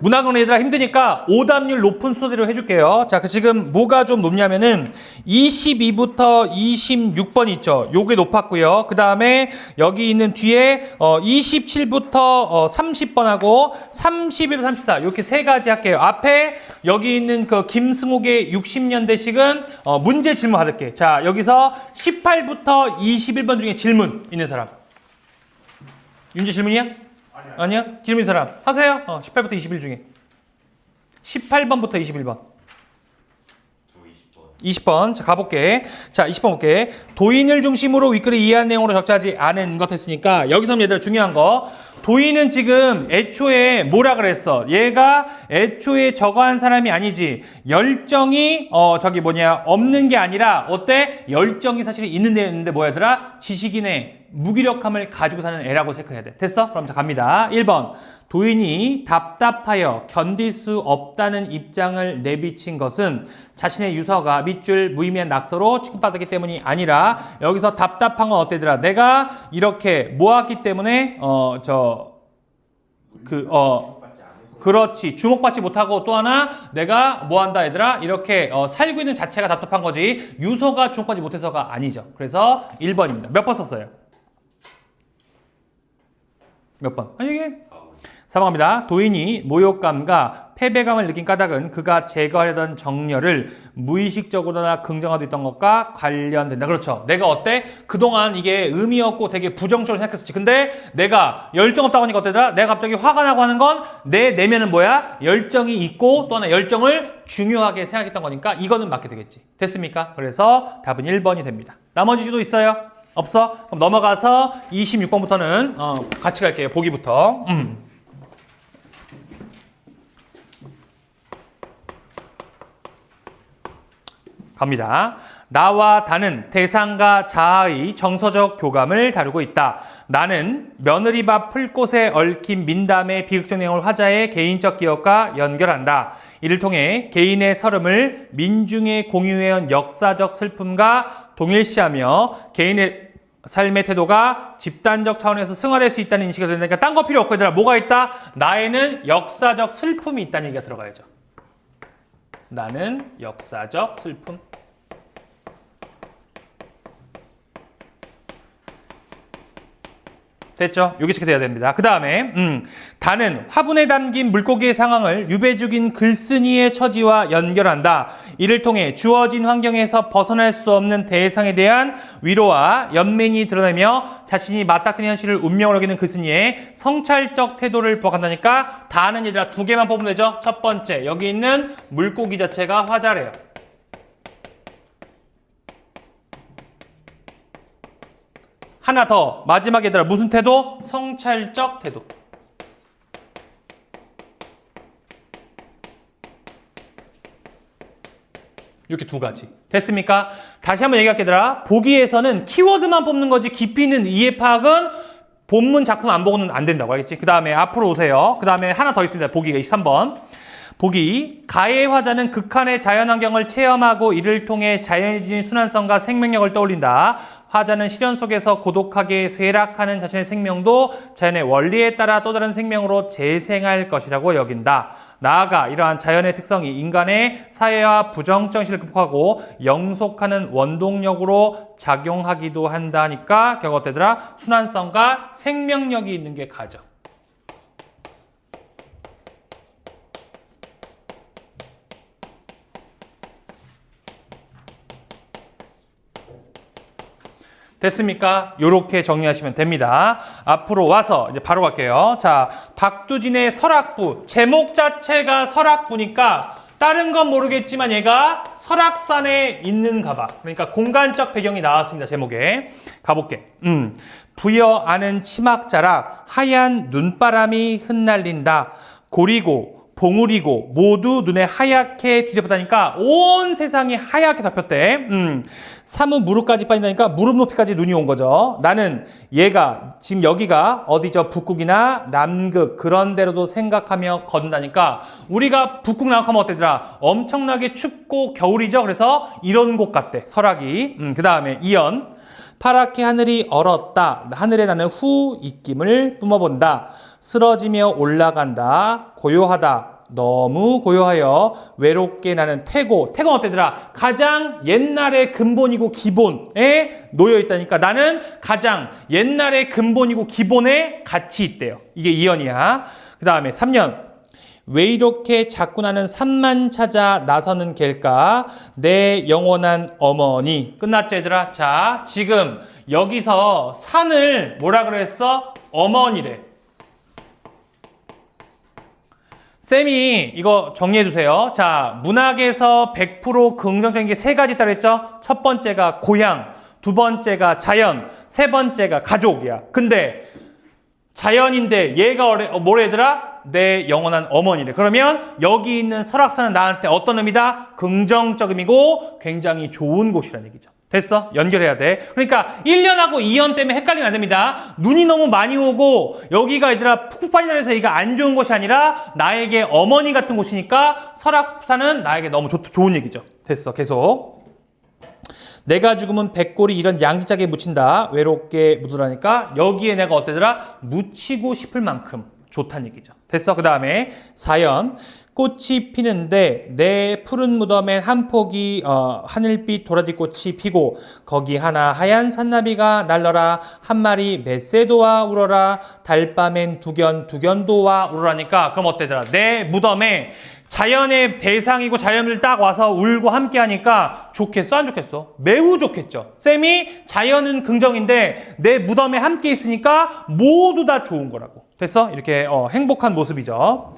문학은 얘들아 힘드니까 오답률 높은 순서대로 해줄게요. 자, 지금 뭐가 좀 높냐면은 22부터 26번 있죠. 요게 높았고요. 그 다음에 여기 있는 뒤에 27부터 30번하고 31, 34 이렇게 세 가지 할게요. 앞에 여기 있는 그 김승욱의 60년대식은 문제 질문 받을게. 자, 여기서 18부터 21번 중에 질문 있는 사람. 윤재 질문이야? 아니야? 질문 사람 하세요. 18부터 21 중에 18번부터 21번. 저 20번. 자, 가볼게. 자, 20번 볼게. 도인을 중심으로 윗글을 이해한 내용으로 적재하지 않은 것 했으니까 여기서 얘들아 중요한 거, 도인은 지금 애초에 뭐라 그랬어? 얘가 애초에 저거 한 사람이 아니지. 열정이 없는 게 아니라 어때? 열정이 사실 있는 데였는데 뭐야 얘들아? 지식인의 무기력함을 가지고 사는 애라고 체크해야 돼. 됐어? 그럼 자 갑니다. 1번. 도인이 답답하여 견딜 수 없다는 입장을 내비친 것은 자신의 유서가 밑줄 무의미한 낙서로 취급받았기 때문이 아니라, 여기서 답답한 건 어때더라? 내가 이렇게 모았기 때문에 그렇지. 주목받지 못하고, 또 하나 내가 뭐 한다 얘들아? 이렇게 살고 있는 자체가 답답한 거지 유서가 주목받지 못해서가 아니죠. 그래서 1번입니다. 몇 번 썼어요? 몇 번? 아니 이게 4번입니다. 도인이 모욕감과 패배감을 느낀 까닭은 그가 제거하려던 정열을 무의식적으로나 긍정하고 있던 것과 관련된다. 그렇죠. 내가 어때? 그동안 이게 의미 없고 되게 부정적으로 생각했었지. 근데 내가 열정 없다고 하니까 어때더라? 내가 갑자기 화가 나고 하는 건 내 내면은 뭐야? 열정이 있고 또 하나 열정을 중요하게 생각했던 거니까 이거는 맞게 되겠지. 됐습니까? 그래서 답은 1번이 됩니다. 나머지 주도 있어요? 없어? 그럼 넘어가서 26번부터는 같이 갈게요. 보기부터. 갑니다. 나와 다는 대상과 자아의 정서적 교감을 다루고 있다. 나는 며느리밥 풀꽃에 얽힌 민담의 비극적 내용을 화자의 개인적 기억과 연결한다. 이를 통해 개인의 서름을 민중에 공유해온 역사적 슬픔과 동일시하며 개인의 삶의 태도가 집단적 차원에서 승화될 수 있다는 인식이 들어가니까 딴 거 필요 없고 얘들아 뭐가 있다? 나에는 역사적 슬픔이 있다는 얘기가 들어가야죠. 나는 역사적 슬픔. 됐죠? 요게 체크돼야 됩니다. 그 다음에 다는 화분에 담긴 물고기의 상황을 유배 중인 글쓴이의 처지와 연결한다. 이를 통해 주어진 환경에서 벗어날 수 없는 대상에 대한 위로와 연민이 드러내며 자신이 맞닥뜨린 현실을 운명으로 여기는 글쓴이의 성찰적 태도를 부각한다니까 다는 얘들아 두 개만 뽑으면 되죠? 첫 번째, 여기 있는 물고기 자체가 화자래요. 하나 더, 마지막 얘들아 무슨 태도? 성찰적 태도. 이렇게 두 가지. 됐습니까? 다시 한번 얘기할게 얘들아. 보기에서는 키워드만 뽑는 거지 깊이 있는 이해 파악은 본문 작품 안 보고는 안 된다고 알겠지? 그 다음에 앞으로 오세요. 그 다음에 하나 더 있습니다. 보기가 23번. 보기, 가해의 화자는 극한의 자연환경을 체험하고 이를 통해 자연이 지닌 순환성과 생명력을 떠올린다. 화자는 시련 속에서 고독하게 쇠락하는 자신의 생명도 자연의 원리에 따라 또 다른 생명으로 재생할 것이라고 여긴다. 나아가 이러한 자연의 특성이 인간의 사회와 부정정신을 극복하고 영속하는 원동력으로 작용하기도 한다니까 결국 어때더라? 순환성과 생명력이 있는 게 가죠. 됐습니까? 요렇게 정리하시면 됩니다. 앞으로 와서 이제 바로 갈게요. 자, 박두진의 설악부. 제목 자체가 설악부니까 다른 건 모르겠지만 얘가 설악산에 있는가 봐. 그러니까 공간적 배경이 나왔습니다. 제목에. 가볼게. 부여하는 치막자락 하얀 눈바람이 흩날린다. 고리고 봉우리고 모두 눈에 하얗게 뒤덮였다니까 온 세상이 하얗게 덮였대. 사무 무릎까지 빠진다니까 무릎 높이까지 눈이 온 거죠. 나는 얘가 지금 여기가 어디죠? 북극이나 남극 그런 데로도 생각하며 걷는다니까 우리가 북극 남극하면 어때더라? 엄청나게 춥고 겨울이죠. 그래서 이런 곳 같대. 설악이. 그 다음에 이연. 파랗게 하늘이 얼었다. 하늘에 나는 후 입김을 뿜어본다. 쓰러지며 올라간다. 고요하다. 너무 고요하여 외롭게 나는 태고는 어때더라? 가장 옛날의 근본이고 기본에 놓여 있다니까 나는 가장 옛날의 근본이고 기본에 같이 있대요. 이게 2연이야. 그 다음에 3년. 왜 이렇게 자꾸 나는 산만 찾아 나서는 갤까? 내 영원한 어머니. 끝났죠, 얘들아? 자, 지금 여기서 산을 뭐라 그랬어? 어머니래. 쌤이 이거 정리해 주세요. 자, 문학에서 100% 긍정적인 게 세 가지 있다고 했죠? 첫 번째가 고향, 두 번째가 자연, 세 번째가 가족이야. 근데 자연인데 얘가 뭐래더라? 내 영원한 어머니래. 그러면 여기 있는 설악산은 나한테 어떤 의미다? 긍정적 의미고 굉장히 좋은 곳이라는 얘기죠. 됐어? 연결해야 돼. 그러니까 1년하고 2년 때문에 헷갈리면 안 됩니다. 눈이 너무 많이 오고 여기가 얘들아 푹푹 빠지다 해서 여기가 안 좋은 곳이 아니라 나에게 어머니 같은 곳이니까 설악산은 나에게 너무 좋은 얘기죠. 됐어. 계속. 내가 죽으면 백골이 이런 양지짝에 묻힌다. 외롭게 묻으라니까 여기에 내가 어때더라? 묻히고 싶을 만큼 좋다는 얘기죠. 됐어? 그 다음에 4연. 꽃이 피는데 내 푸른 무덤엔 한 폭이 하늘빛 도라지꽃이 피고 거기 하나 하얀 산나비가 날러라. 한 마리 메세도와 울어라. 달밤엔 두견도와 울어라니까 그럼 어때더라? 내 무덤에 자연의 대상이고 자연을 딱 와서 울고 함께 하니까 좋겠어? 안 좋겠어? 매우 좋겠죠. 쌤이 자연은 긍정인데 내 무덤에 함께 있으니까 모두 다 좋은 거라고. 됐어? 이렇게 행복한 모습이죠.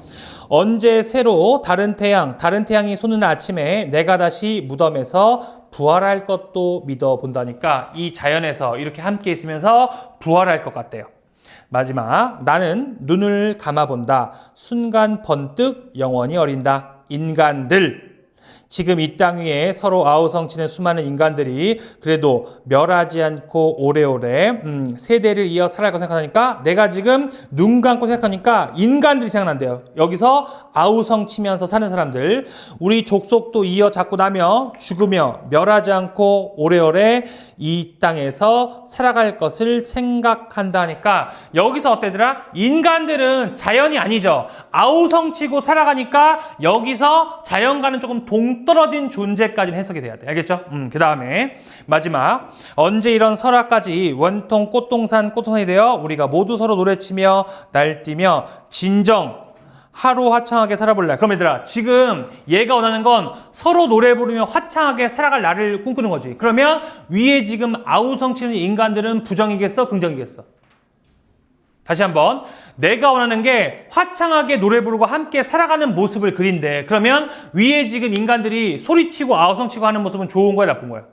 언제 새로 다른 태양이 솟는 아침에 내가 다시 무덤에서 부활할 것도 믿어본다니까 이 자연에서 이렇게 함께 있으면서 부활할 것 같대요. 마지막 나는 눈을 감아본다. 순간 번뜩 영원히 어린다. 인간들 지금 이 땅 위에 서로 아우성치는 수많은 인간들이 그래도 멸하지 않고 오래오래 세대를 이어 살아갈 거 생각하니까 내가 지금 눈 감고 생각하니까 인간들이 생각난대요. 여기서 아우성치면서 사는 사람들 우리 족속도 이어 자꾸 나며 죽으며 멸하지 않고 오래오래 이 땅에서 살아갈 것을 생각한다니까 여기서 어때더라? 인간들은 자연이 아니죠. 아우성치고 살아가니까 여기서 자연과는 조금 동떨어진 존재까지는 해석이 돼야 돼. 알겠죠? 그 다음에 마지막 언제 이런 설화까지 원통 꽃동산이 되어 우리가 모두 서로 노래치며 날뛰며 진정 하루 화창하게 살아볼래. 그럼 얘들아 지금 얘가 원하는 건 서로 노래 부르며 화창하게 살아갈 날을 꿈꾸는 거지. 그러면 위에 지금 아우성치는 인간들은 부정이겠어? 긍정이겠어? 다시 한번 내가 원하는 게 화창하게 노래 부르고 함께 살아가는 모습을 그린대. 그러면 위에 지금 인간들이 소리치고 아우성치고 하는 모습은 좋은 거야 나쁜 거야?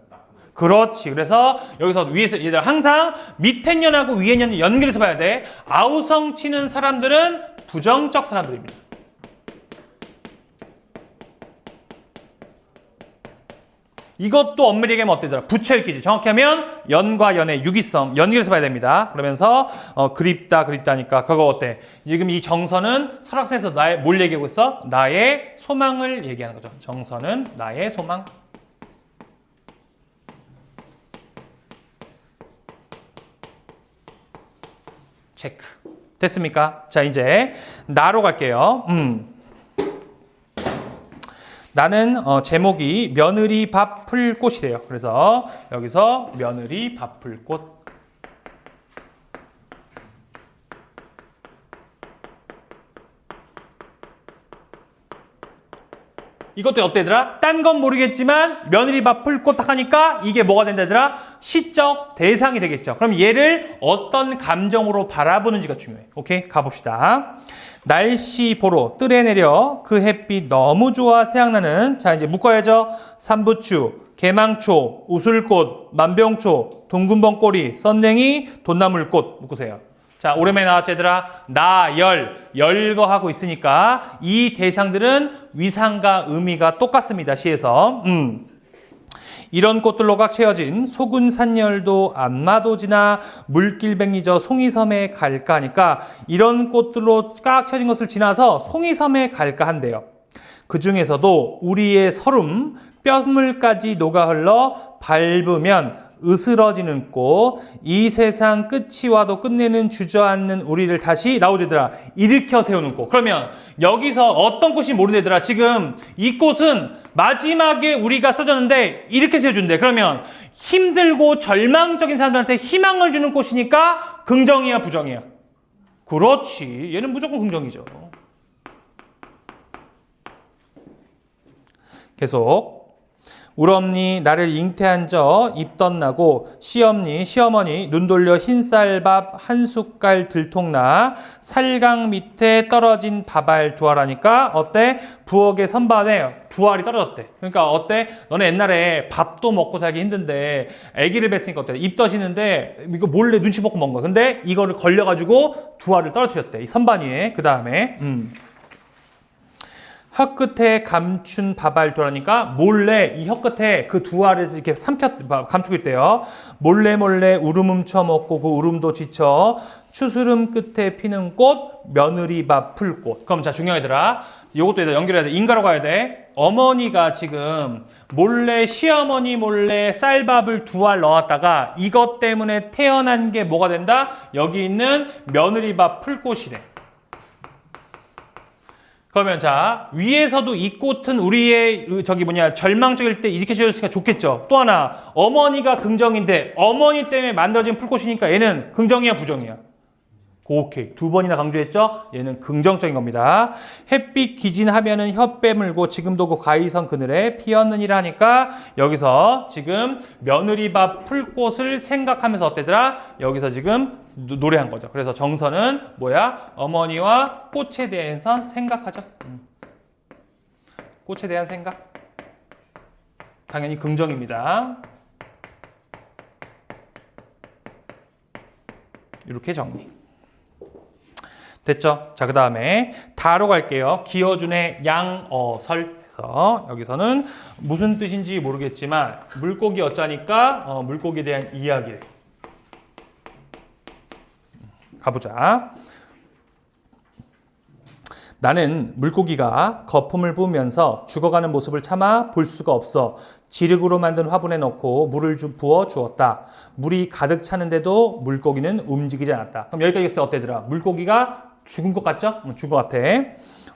그렇지. 그래서 여기서 위에서 얘들아 항상 밑에 년하고 위에 년 연결해서 봐야 돼. 아우성치는 사람들은 부정적 사람들입니다. 이것도 엄밀히 얘기하면 어때더라? 붙여읽기지. 정확히 하면 연과 연의 유기성 연결해서 봐야 됩니다. 그러면서 그립다니까 그거 어때? 지금 이 정선은 설악산에서 뭘 얘기하고 있어? 나의 소망을 얘기하는 거죠. 정선은 나의 소망. 체크. 됐습니까? 자, 이제 나로 갈게요. 나는 제목이 며느리 밥 풀 꽃이래요. 그래서 여기서 며느리 밥 풀 꽃. 이것도 어때더라? 딴 건 모르겠지만 며느리 밥 풀 꽃 딱 하니까 이게 뭐가 된다더라? 시적 대상이 되겠죠. 그럼 얘를 어떤 감정으로 바라보는지가 중요해. 오케이? 가봅시다. 날씨 보러 뜰에 내려 그 햇빛 너무 좋아 생각나는 자 이제 묶어야죠. 삼부추, 개망초, 우술꽃, 만병초, 둥근번꼬리, 썬냉이, 돈나물꽃 묶으세요. 자 오랜만에 나왔죠 얘들아. 열거하고 있으니까 이 대상들은 위상과 의미가 똑같습니다. 시에서 이런 꽃들로 꽉 채워진 소군 산열도 안마도 지나 물길백리 저 송이섬에 갈까 하니까 이런 꽃들로 꽉 채워진 것을 지나서 송이섬에 갈까 한대요. 그 중에서도 우리의 서름 뼈물까지 녹아 흘러 밟으면 으스러지는 꽃, 이 세상 끝이 와도 끝내는 주저앉는 우리를 다시 나오지더라 일으켜 세우는 꽃. 그러면 여기서 어떤 꽃이 모르겠더라. 지금 이 꽃은 마지막에 우리가 써줬는데 이렇게 세워준대. 그러면 힘들고 절망적인 사람들한테 희망을 주는 꽃이니까 긍정이야 부정이야? 그렇지. 얘는 무조건 긍정이죠. 계속. 울엄니 나를 잉태한 저 입 덧나고 시엄니 시어머니 눈 돌려 흰쌀밥 한 숟갈 들통나 살강 밑에 떨어진 밥알 두 알하니까 어때? 부엌의 선반에 두 알이 떨어졌대. 그러니까 어때? 너네 옛날에 밥도 먹고 살기 힘든데 아기를 뵀으니까 어때? 입 덧이는데 이거 몰래 눈치 보고 먹은 거야. 근데 이거를 걸려가지고 두 알을 떨어뜨렸대. 이 선반 위에. 그 다음에 혀 끝에 감춘 밥알 두라니까 몰래 이 혀 끝에 그 두 알을 이렇게 감추고 있대요. 몰래 울음 훔쳐 먹고 그 울음도 지쳐 추스름 끝에 피는 꽃 며느리밥 풀꽃. 그럼 자 중요하더라. 이것도 연결해야 돼. 인가로 가야 돼. 어머니가 지금 몰래 시어머니 몰래 쌀밥을 두 알 넣었다가 이것 때문에 태어난 게 뭐가 된다? 여기 있는 며느리밥 풀꽃이래. 그러면 자 위에서도 이 꽃은 우리의 절망적일 때 이렇게 지어줬으니까 좋겠죠. 또 하나 어머니가 긍정인데 어머니 때문에 만들어진 풀꽃이니까 얘는 긍정이야 부정이야? 오케이. 두 번이나 강조했죠? 얘는 긍정적인 겁니다. 햇빛 기진하면은 혀 빼물고 지금도 그 가이성 그늘에 피었느니라 하니까 여기서 지금 며느리밥 풀꽃을 생각하면서 어때더라? 여기서 지금 노래한 거죠. 그래서 정서는 뭐야? 어머니와 꽃에 대해서 생각하죠. 꽃에 대한 생각. 당연히 긍정입니다. 이렇게 정리. 됐죠? 자, 그 다음에 다로 갈게요. 기어준의 양어설에서 여기서는 무슨 뜻인지 모르겠지만 물고기 어짜니까 물고기에 대한 이야기를 가보자. 나는 물고기가 거품을 부으면서 죽어가는 모습을 참아 볼 수가 없어 지륵으로 만든 화분에 넣고 물을 부어 주었다. 물이 가득 차는데도 물고기는 움직이지 않았다. 그럼 여기까지 했을 때 어때더라? 물고기가 죽은 것 같죠? 죽은 것 같아.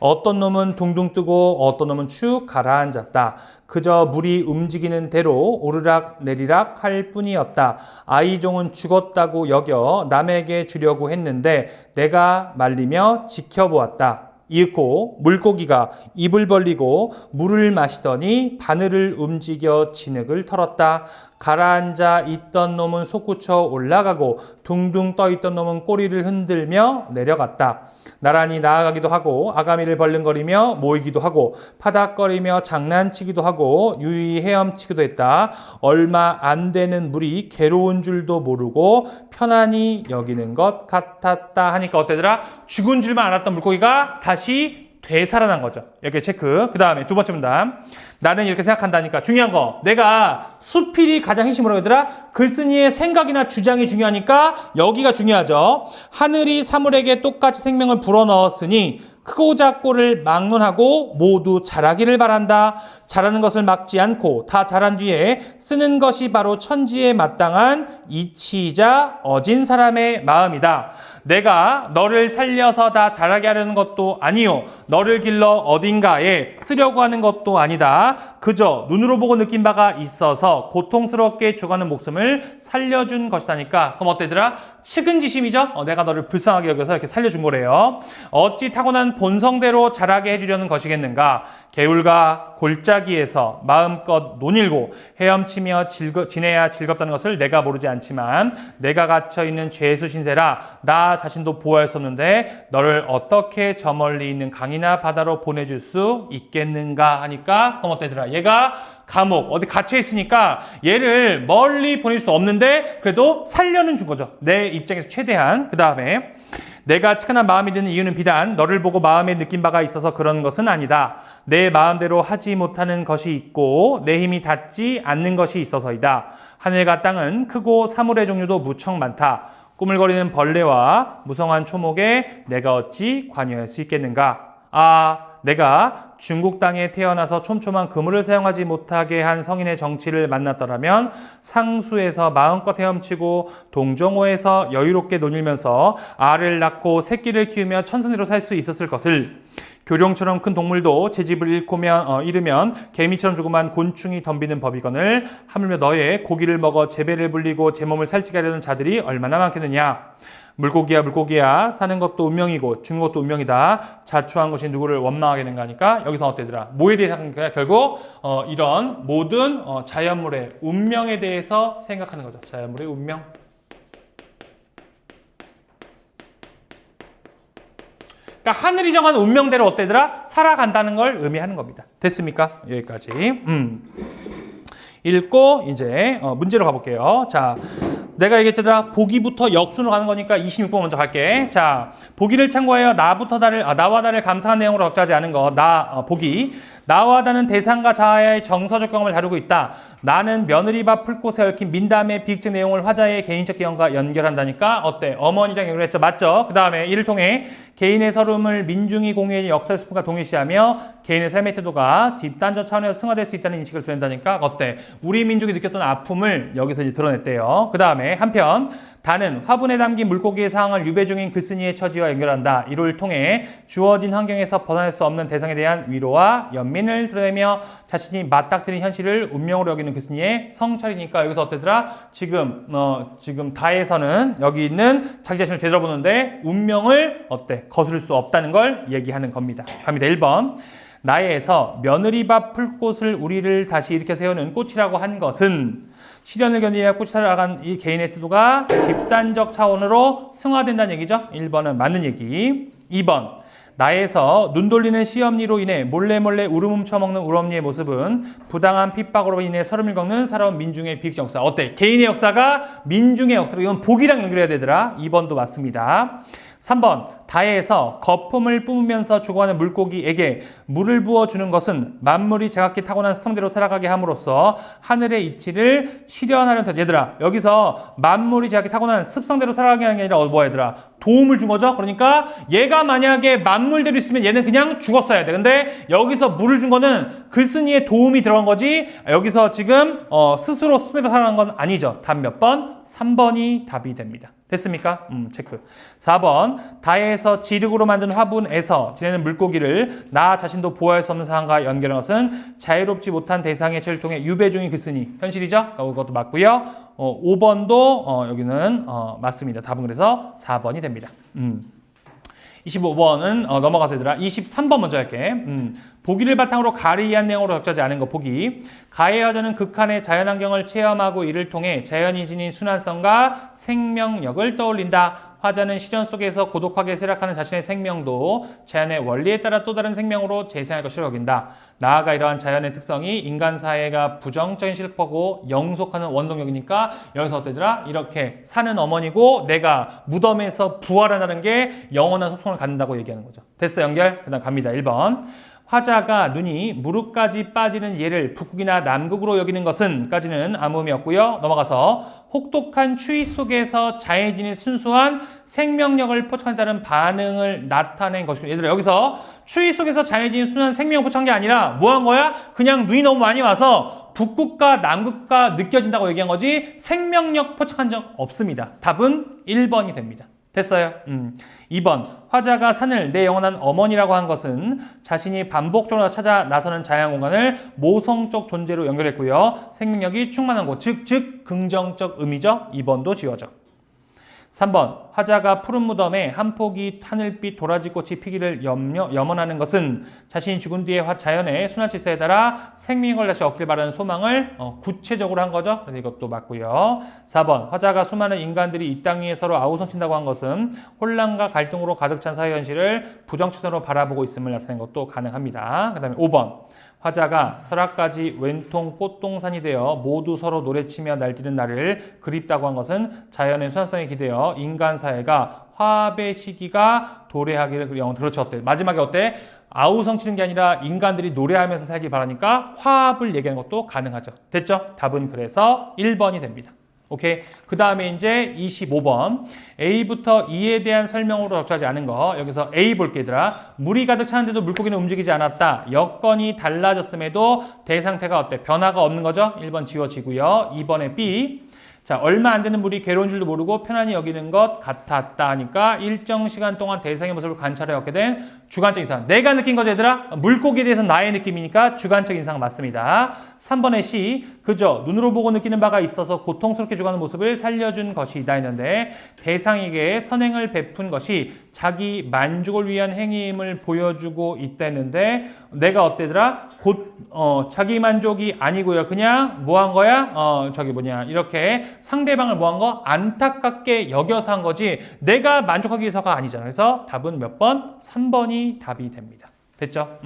어떤 놈은 둥둥 뜨고 어떤 놈은 축 가라앉았다. 그저 물이 움직이는 대로 오르락 내리락 할 뿐이었다. 아이종은 죽었다고 여겨 남에게 주려고 했는데 내가 말리며 지켜보았다. 이윽고 물고기가 입을 벌리고 물을 마시더니 바늘을 움직여 진흙을 털었다. 가라앉아 있던 놈은 솟구쳐 올라가고 둥둥 떠 있던 놈은 꼬리를 흔들며 내려갔다. 나란히 나아가기도 하고 아가미를 벌렁거리며 모이기도 하고 파닥거리며 장난치기도 하고 유유히 헤엄치기도 했다. 얼마 안 되는 물이 괴로운 줄도 모르고 편안히 여기는 것 같았다 하니까 어때더라? 죽은 줄만 알았던 물고기가 다시 되살아난 거죠. 이렇게 체크. 그 다음에 두 번째 문단. 나는 이렇게 생각한다니까. 중요한 거. 내가 수필이 가장 핵심으로 하더라. 글쓴이의 생각이나 주장이 중요하니까 여기가 중요하죠. 하늘이 사물에게 똑같이 생명을 불어넣었으니 크고 작고를 막론하고 모두 자라기를 바란다. 자라는 것을 막지 않고 다 자란 뒤에 쓰는 것이 바로 천지에 마땅한 이치이자 어진 사람의 마음이다. 내가 너를 살려서 다 자라게 하려는 것도 아니요. 너를 길러 어딘가에 쓰려고 하는 것도 아니다. 그저 눈으로 보고 느낀 바가 있어서 고통스럽게 죽어가는 목숨을 살려준 것이다니까. 그럼 어때더라? 측은지심이죠? 내가 너를 불쌍하게 여겨서 이렇게 살려준 거래요. 어찌 타고난 본성대로 자라게 해주려는 것이겠는가? 개울과 골짜기에서 마음껏 논일고 헤엄치며 지내야 즐겁다는 것을 내가 모르지 않지만 내가 갇혀있는 죄수 신세라 나 자신도 보호할 수 없는데 너를 어떻게 저 멀리 있는 강이나 바다로 보내줄 수 있겠는가 하니까 그럼 어때더라? 얘가 감옥 어디 갇혀 있으니까 얘를 멀리 보낼 수 없는데 그래도 살려는 준 거죠. 내 입장에서 최대한. 그 다음에 내가 측은한 마음이 드는 이유는 비단 너를 보고 마음에 느낀 바가 있어서 그런 것은 아니다. 내 마음대로 하지 못하는 것이 있고 내 힘이 닿지 않는 것이 있어서이다. 하늘과 땅은 크고 사물의 종류도 무척 많다. 꾸물거리는 벌레와 무성한 초목에 내가 어찌 관여할 수 있겠는가? 내가 중국 땅에 태어나서 촘촘한 그물을 사용하지 못하게 한 성인의 정치를 만났더라면 상수에서 마음껏 헤엄치고 동정호에서 여유롭게 논일면서 알을 낳고 새끼를 키우며 천선이로 살 수 있었을 것을 교룡처럼 큰 동물도 제 집을 잃으면 개미처럼 조그만 곤충이 덤비는 법이거늘 하물며 너의 고기를 먹어 제 배를 불리고 제 몸을 살찌게 하려는 자들이 얼마나 많겠느냐. 물고기야 물고기야 사는 것도 운명이고 죽는 것도 운명이다. 자초한 것이 누구를 원망하게 되는가 하니까 여기서 어때더라? 뭐에 대해서 생각하니까 결국 이런 모든 자연물의 운명에 대해서 생각하는 거죠. 자연물의 운명. 그러니까 하늘이 정한 운명대로 어때더라? 살아간다는 걸 의미하는 겁니다. 됐습니까? 여기까지. 읽고 이제 문제로 가볼게요. 자, 내가 얘기했잖아. 보기부터 역순으로 가는 거니까 26번 먼저 갈게. 자, 보기를 참고하여 나와 다를 감상한 내용으로 적자하지 않은 거. 보기. 나와 다는 대상과 자아의 정서적 경험을 다루고 있다. 나는 며느리밥 풀꽃에 얽힌 민담의 비극적 내용을 화자의 개인적 기억과 연결한다니까 어때? 어머니랑 연결했죠. 맞죠? 그 다음에 이를 통해 개인의 서름을 민중이 공유해 역사의 스푼과 동일시하며 개인의 삶의 태도가 집단적 차원에서 승화될 수 있다는 인식을 드러낸다니까 어때? 우리 민족이 느꼈던 아픔을 여기서 이제 드러냈대요. 그 다음에 한편 다는 화분에 담긴 물고기의 상황을 유배 중인 글쓴이의 처지와 연결한다. 이를 통해 주어진 환경에서 벗어날 수 없는 대상에 대한 위로와 연민을 드러내며 자신이 맞닥뜨린 현실을 운명으로 여기는 글쓴이의 성찰이니까 여기서 어때더라? 지금 다에서는 여기 있는 자기 자신을 되돌아보는데 운명을 거스를 수 없다는 걸 얘기하는 겁니다. 갑니다. 1번. 나에서 며느리밥 풀꽃을 우리를 다시 일으켜 세우는 꽃이라고 한 것은 시련을 견디며 꽃이 살아간 이 개인의 태도가 집단적 차원으로 승화된다는 얘기죠. 1번은 맞는 얘기. 2번. 나에서 눈 돌리는 시험리로 인해 몰래 우름 훔쳐먹는 우럼니의 모습은 부당한 핍박으로 인해 서름을 겪는 살아온 민중의 비극 역사. 어때? 개인의 역사가 민중의 역사로 이건 복이랑 연결해야 되더라. 2번도 맞습니다. 3번. 다에서 거품을 뿜으면서 죽어가는 물고기에게 물을 부어주는 것은 만물이 제각기 타고난 습성대로 살아가게 함으로써 하늘의 이치를 실현하려는 것. 얘들아, 여기서 만물이 제각기 타고난 습성대로 살아가게 하는 게 아니라 뭐야 얘들아? 도움을 준 거죠? 그러니까 얘가 만약에 만물대로 있으면 얘는 그냥 죽었어야 돼. 근데 여기서 물을 준 거는 글쓴이의 도움이 들어간 거지 여기서 지금 스스로 습성대로 살아가는 건 아니죠. 답 몇 번? 3번이 답이 됩니다. 됐습니까? 체크. 4번. 다에서 지륵으로 만든 화분에서 지내는 물고기를 나 자신도 보호할 수 없는 상황과 연결한 것은 자유롭지 못한 대상의 처리를 통해 유배 중인 글쓴이. 현실이죠? 그것도 맞고요. 5번도 여기는 맞습니다. 답은 그래서 4번이 됩니다. 25번은 넘어가서 얘들아 23번 먼저 할게. 보기를 바탕으로 가를 이한 내용으로 적자지 않은 거 보기. 가의 여자는 극한의 자연환경을 체험하고 이를 통해 자연이 지닌 순환성과 생명력을 떠올린다. 화자는 시련 속에서 고독하게 쇠락하는 자신의 생명도 자연의 원리에 따라 또 다른 생명으로 재생할 것으로 여긴다. 나아가 이러한 자연의 특성이 인간 사회가 부정적인 실력하고 영속하는 원동력이니까 여기서 어때더라? 이렇게 사는 어머니고 내가 무덤에서 부활한다는 게 영원한 속성을 갖는다고 얘기하는 거죠. 됐어 연결? 그 다음 갑니다. 1번. 화자가 눈이 무릎까지 빠지는 예를 북극이나 남극으로 여기는 것은 까지는 아무 의미 없고요. 넘어가서 혹독한 추위 속에서 자해진의 순수한 생명력을 포착하는 다른 반응을 나타낸 것이고 얘들아 여기서 추위 속에서 자해진의 순수한 생명을 포착한 게 아니라 뭐 한 거야? 그냥 눈이 너무 많이 와서 북극과 남극과 느껴진다고 얘기한 거지 생명력 포착한 적 없습니다. 답은 1번이 됩니다. 됐어요? 2번. 화자가 산을 내 영원한 어머니라고 한 것은 자신이 반복적으로 찾아 나서는 자연 공간을 모성적 존재로 연결했고요. 생명력이 충만한 곳, 즉 긍정적 의미죠. 2번도 지워져. 3번. 화자가 푸른 무덤에 한 포기 하늘빛 도라지 꽃이 피기를 염원하는 것은 자신이 죽은 뒤에 자연의 순환 질서에 따라 생명을 다시 얻길 바라는 소망을 구체적으로 한 거죠. 그래서 이것도 맞고요. 4번. 화자가 수많은 인간들이 이 땅 위에 서로 아우성친다고 한 것은 혼란과 갈등으로 가득 찬 사회 현실을 부정치선으로 바라보고 있음을 나타낸 것도 가능합니다. 그 다음에 5번. 화자가 설악까지 왼통 꽃동산이 되어 모두 서로 노래치며 날뛰는 날을 그립다고 한 것은 자연의 순환성에 기대어 인간 사회가 화합의 시기가 도래하기를 영원. 그렇죠. 어때? 마지막에 어때? 아우성치는 게 아니라 인간들이 노래하면서 살길 바라니까 화합을 얘기하는 것도 가능하죠. 됐죠? 답은 그래서 1번이 됩니다. 오케이. 그 다음에 이제 25번. A부터 E에 대한 설명으로 적절하지 않은 거. 여기서 A 볼게 얘들아. 물이 가득 차는데도 물고기는 움직이지 않았다. 여건이 달라졌음에도 대상태가 어때? 변화가 없는 거죠? 1번 지워지고요. 2번에 B. 자, 얼마 안 되는 물이 괴로운 줄도 모르고 편안히 여기는 것 같았다 하니까 일정 시간 동안 대상의 모습을 관찰해 얻게 된 주관적 인상. 내가 느낀 거죠, 얘들아? 물고기에 대해서 나의 느낌이니까 주관적 인상 맞습니다. 3번의 C. 그저 눈으로 보고 느끼는 바가 있어서 고통스럽게 죽어가는 모습을 살려준 것이다 했는데 대상에게 선행을 베푼 것이 자기 만족을 위한 행위임을 보여주고 있다는데 내가 어때더라? 자기 만족이 아니고요. 그냥 뭐 한 거야? 이렇게 상대방을 뭐 한 거? 안타깝게 여겨서 한 거지 내가 만족하기 위해서가 아니잖아. 그래서 답은 몇 번? 3번이 답이 됩니다. 됐죠?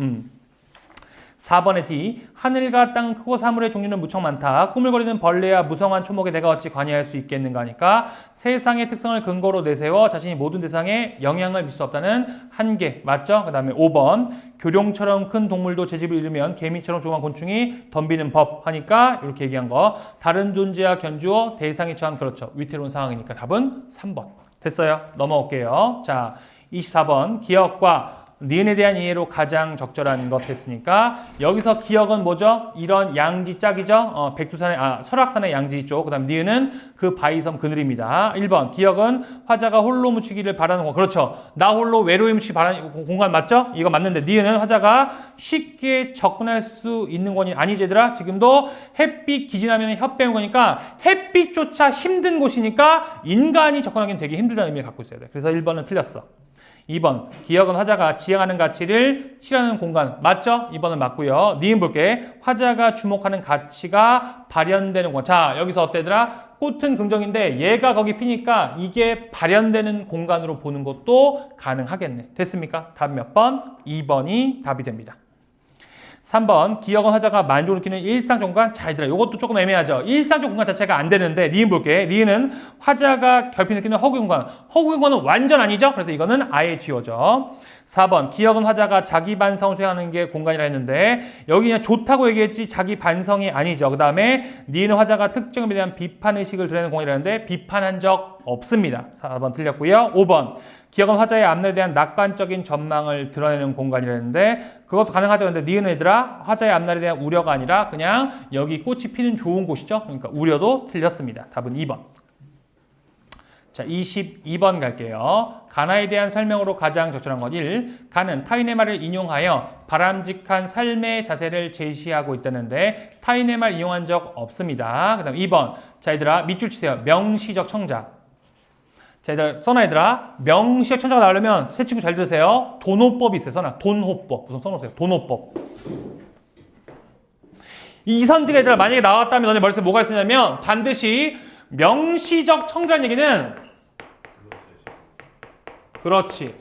4번의 D. 하늘과 땅 크고 사물의 종류는 무척 많다. 꾸물거리는 벌레야 무성한 초목에 내가 어찌 관여할 수 있겠는가 하니까 세상의 특성을 근거로 내세워 자신이 모든 대상에 영향을 미칠 수 없다는 한계. 맞죠? 그 다음에 5번. 교룡처럼 큰 동물도 제 집을 잃으면 개미처럼 조그만 곤충이 덤비는 법 하니까 이렇게 얘기한 거. 다른 존재와 견주어 대상이 처한 그렇죠. 위태로운 상황이니까 답은 3번. 됐어요? 넘어올게요. 자, 24번. 기억과 니은에 대한 이해로 가장 적절한 것 했으니까 여기서 기억은 뭐죠? 이런 양지 짝이죠? 설악산의 양지 쪽. 그 다음 니은은 그 바위섬 그늘입니다. 1번 기억은 화자가 홀로 묻히기를 바라는 거. 그렇죠. 나 홀로 외로이 묻히기 바라는 공간 맞죠? 이거 맞는데 니은은 화자가 쉽게 접근할 수 있는 권이 아니지 얘들아. 지금도 햇빛 기진하면 혀 빼는 거니까 햇빛조차 힘든 곳이니까 인간이 접근하기는 되게 힘들다는 의미를 갖고 있어야 돼. 그래서 1번은 틀렸어. 2번 기억은 화자가 지향하는 가치를 실현하는 공간 맞죠? 2번은 맞고요. 니은 볼게. 화자가 주목하는 가치가 발현되는 공간. 자 여기서 어때더라? 꽃은 긍정인데 얘가 거기 피니까 이게 발현되는 공간으로 보는 것도 가능하겠네. 됐습니까? 답 몇 번? 2번이 답이 됩니다. 3번 기억은 화자가 만족을 느끼는 일상적 공간. 자 얘들아 이것도 조금 애매하죠. 일상적 공간 자체가 안 되는데 니은 볼게. 니은은 화자가 결핍 느끼는 허구 공간. 허구 공간은 완전 아니죠. 그래서 이거는 아예 지워져. 4번 기억은 화자가 자기 반성을 수행하는 게 공간이라 했는데 여기 그냥 좋다고 얘기했지 자기 반성이 아니죠. 그 다음에 니은은 화자가 특정에 대한 비판의식을 드러내는 공간이라는데 비판한 적 없습니다. 4번 틀렸고요. 5번 기억은 화자의 앞날에 대한 낙관적인 전망을 드러내는 공간이라는데 그것도 가능하죠. 근데 니은 얘들아 화자의 앞날에 대한 우려가 아니라 그냥 여기 꽃이 피는 좋은 곳이죠. 그러니까 우려도 틀렸습니다. 답은 2번. 자, 22번 갈게요. 가나에 대한 설명으로 가장 적절한 것 1. 가는 타인의 말을 인용하여 바람직한 삶의 자세를 제시하고 있다는데 타인의 말 이용한 적 없습니다. 그 다음 2번. 자, 얘들아 밑줄 치세요. 명시적 청자. 자, 얘들아 써놔 얘들아. 명시적 청자가 나오려면 새 친구 잘 들으세요. 돈호법이 있어요. 써놔. 돈호법. 우선 써놓으세요. 돈호법. 이 선지가 얘들아 만약에 나왔다면 너네 머릿속에 뭐가 있었냐면 반드시 명시적 청자라는 얘기는 그렇지.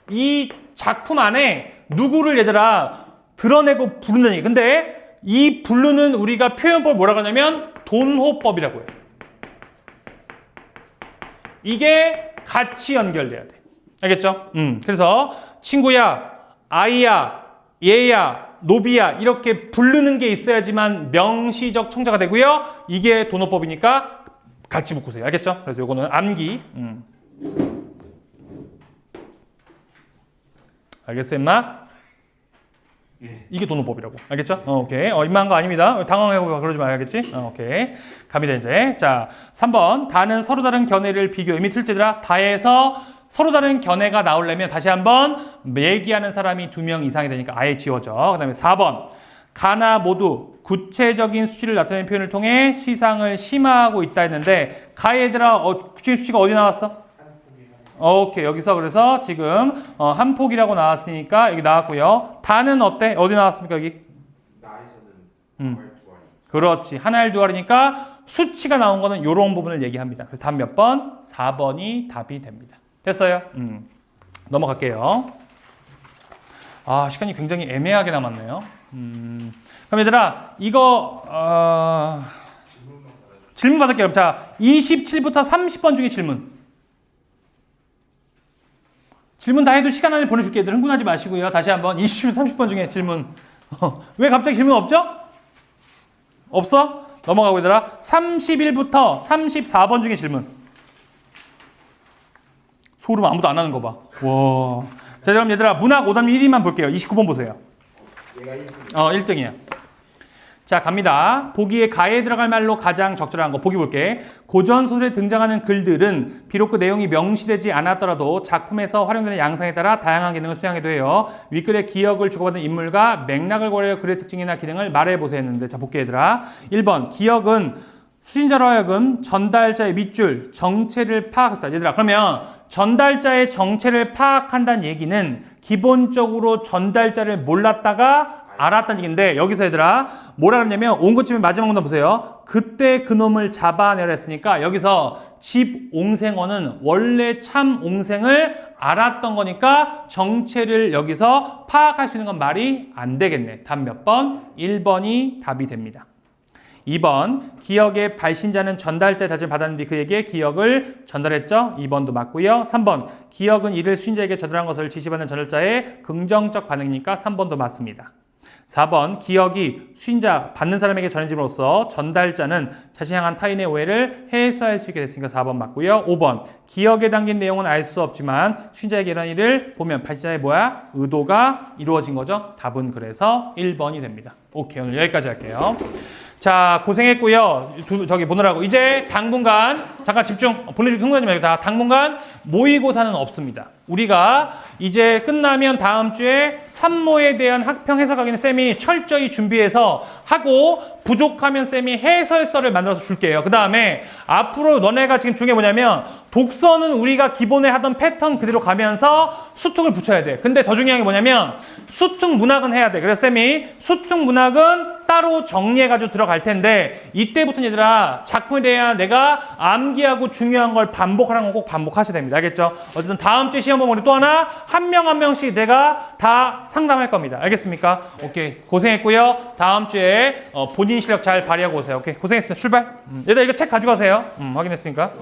이 작품 안에 누구를 얘들아 드러내고 부른다는 얘기. 근데 이 부르는 우리가 표현법을 뭐라고 하냐면 돈호법이라고 해요. 이게 같이 연결돼야 돼. 알겠죠? 그래서 친구야, 아이야, 얘야, 노비야 이렇게 부르는 게 있어야지만 명시적 청자가 되고요. 이게 돈호법이니까 같이 묶으세요. 알겠죠? 그래서 이거는 암기. 알겠어, 임마? 예. 이게 돈호법이라고. 알겠죠? 오케이. 임마한 거 아닙니다. 당황하고 그러지 마야겠지? 오케이. 갑니다, 이제. 자, 3번. 다는 서로 다른 견해를 비교. 이미 틀지더라. 다에서 서로 다른 견해가 나오려면 다시 한번 얘기하는 사람이 2명 이상이 되니까 아예 지워져. 그 다음에 4번. 가나 모두 구체적인 수치를 나타내는 표현을 통해 시상을 심화하고 있다 했는데 가얘들아 구체적인 수치가 어디 나왔어? 오케이. 여기서 그래서 지금 한 폭이라고 나왔으니까 여기 나왔고요. 다는 어때? 어디 나왔습니까? 여기? 나에서는 그렇지. 한 알 두 알이니까 수치가 나온 거는 이런 부분을 얘기합니다. 그래서 답 몇 번? 4번이 답이 됩니다. 됐어요? 넘어갈게요. 아, 시간이 굉장히 애매하게 남았네요. 그럼 얘들아 이거 질문 받을게요. 자, 27부터 30번 중에 질문 다 해도 시간 안에 보내줄게. 얘들 흥분하지 마시고요. 다시 한번 20, 30번 중에 질문. 왜 갑자기 질문 없죠? 없어? 넘어가고 얘들아 31부터 34번 중에 질문. 소름 아무도 안 하는 거 봐. 와. 자, 그럼 얘들아 문학 오답 1위만 볼게요. 29번 보세요. 얘가 1등. 1등이야. 자, 갑니다. 보기에 가에 들어갈 말로 가장 적절한 거 보기 볼게. 고전소설에 등장하는 글들은 비록 그 내용이 명시되지 않았더라도 작품에서 활용되는 양상에 따라 다양한 기능을 수행하기도 해요. 윗글에 기억을 주고받은 인물과 맥락을 고려해 글의 특징이나 기능을 말해보세요 했는데, 자, 볼게 얘들아. 1번 기억은 수신자로 하여금 전달자의 밑줄, 정체를 파악했다. 얘들아, 그러면 전달자의 정체를 파악한다는 얘기는 기본적으로 전달자를 몰랐다가 알았다는 얘기인데, 여기서 얘들아 뭐라 그랬냐면 옹고침의 마지막 문단 보세요. 그때 그놈을 잡아내라 했으니까 여기서 집 옹생어는 원래 참 옹생을 알았던 거니까 정체를 여기서 파악할 수 있는 건 말이 안 되겠네. 답 몇 번? 1번이 답이 됩니다. 2번 기억의 발신자는 전달자의 다짐을 받았는데 그에게 기억을 전달했죠. 2번도 맞고요. 3번 기억은 이를 수신자에게 전달한 것을 지시받는 전달자의 긍정적 반응이니까 3번도 맞습니다. 4번 기억이 수신자 받는 사람에게 전해짐으로써 전달자는 자신을 향한 타인의 오해를 해소할 수 있게 됐으니까 4번 맞고요. 5번 기억에 담긴 내용은 알 수 없지만 수신자에게 이런 일을 보면 발신자의 의도가 이루어진 거죠. 답은 그래서 1번이 됩니다. 오케이, 오늘 여기까지 할게요. 자, 고생했고요. 저기 보느라고 이제 당분간 잠깐 집중. 본인들 흥분하지 말고 다 당분간 모의고사는 없습니다. 우리가 이제 끝나면 다음 주에 산모에 대한 학평 해석하기는 쌤이 철저히 준비해서 하고 부족하면 쌤이 해설서를 만들어서 줄게요. 그 다음에 앞으로 너네가 지금 중요한 게 뭐냐면 독서는 우리가 기본에 하던 패턴 그대로 가면서 수특을 붙여야 돼. 근데 더 중요한 게 뭐냐면 수특 문학은 해야 돼. 그래서 쌤이 수특 문학은 따로 정리해가지고 들어갈 텐데 이때부터는 얘들아 작품에 대한 내가 암기하고 중요한 걸 반복하라는 거 꼭 반복하셔야 됩니다. 알겠죠? 어쨌든 다음 주에 시험 보면 또 하나 한 명 한 명씩 내가 다 상담할 겁니다. 알겠습니까? 오케이, 고생했고요. 다음 주에 본인 실력 잘 발휘하고 오세요. 오케이, 고생했습니다. 출발. 얘들아 이거 책 가져가세요. 확인했으니까.